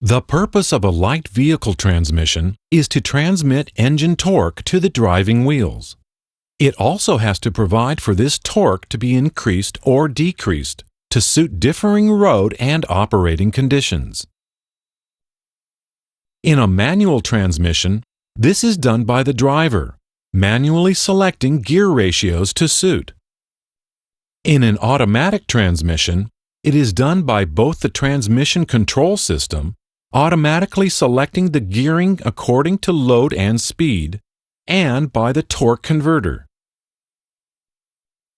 The purpose of a light vehicle transmission is to transmit engine torque to the driving wheels. It also has to provide for this torque to be increased or decreased to suit differing road and operating conditions. In a manual transmission, this is done by the driver, manually selecting gear ratios to suit. In an automatic transmission, it is done by both the transmission control system, automatically selecting the gearing according to load and speed, and by the torque converter.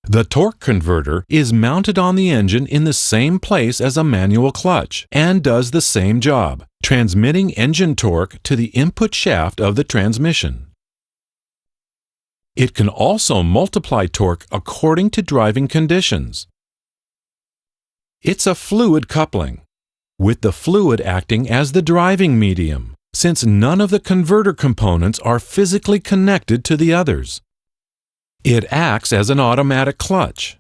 The torque converter is mounted on the engine in the same place as a manual clutch and does the same job, transmitting engine torque to the input shaft of the transmission. It can also multiply torque according to driving conditions. It's a fluid coupling, with the fluid acting as the driving medium, since none of the converter components are physically connected to the others. It acts as an automatic clutch.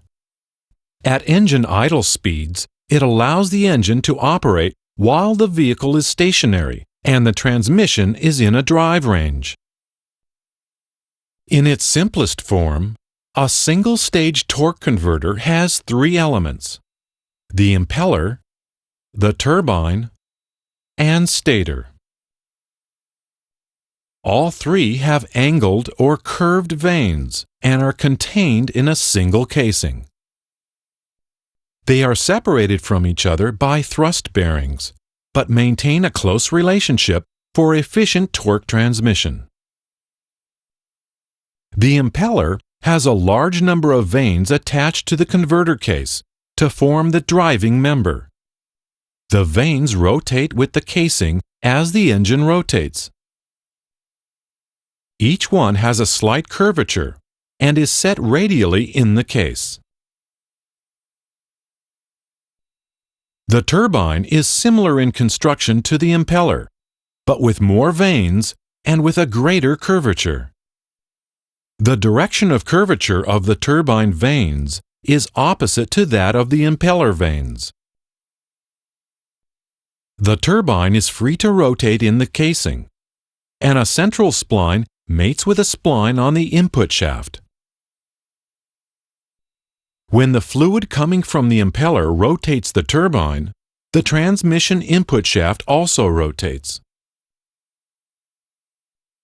At engine idle speeds, it allows the engine to operate while the vehicle is stationary and the transmission is in a drive range. In its simplest form, a single-stage torque converter has three elements: the impeller, the turbine, and stator. All three have angled or curved vanes and are contained in a single casing. They are separated from each other by thrust bearings, but maintain a close relationship for efficient torque transmission. The impeller has a large number of vanes attached to the converter case to form the driving member. The vanes rotate with the casing as the engine rotates. Each one has a slight curvature and is set radially in the case. The turbine is similar in construction to the impeller, but with more vanes and with a greater curvature. The direction of curvature of the turbine vanes is opposite to that of the impeller vanes. The turbine is free to rotate in the casing, and a central spline mates with a spline on the input shaft. When the fluid coming from the impeller rotates the turbine, the transmission input shaft also rotates.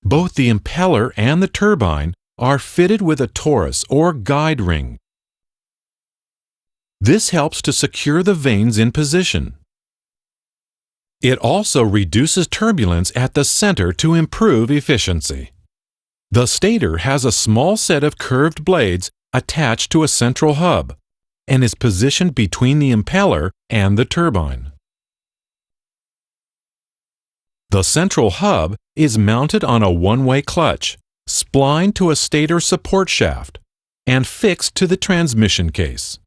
Both the impeller and the turbine are fitted with a torus or guide ring. This helps to secure the vanes in position. It also reduces turbulence at the center to improve efficiency. The stator has a small set of curved blades attached to a central hub and is positioned between the impeller and the turbine. The central hub is mounted on a one-way clutch, splined to a stator support shaft, and fixed to the transmission case.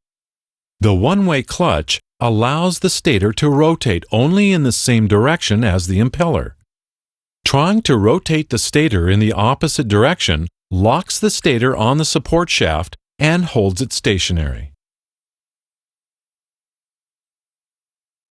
The one-way clutch allows the stator to rotate only in the same direction as the impeller. Trying to rotate the stator in the opposite direction locks the stator on the support shaft and holds it stationary.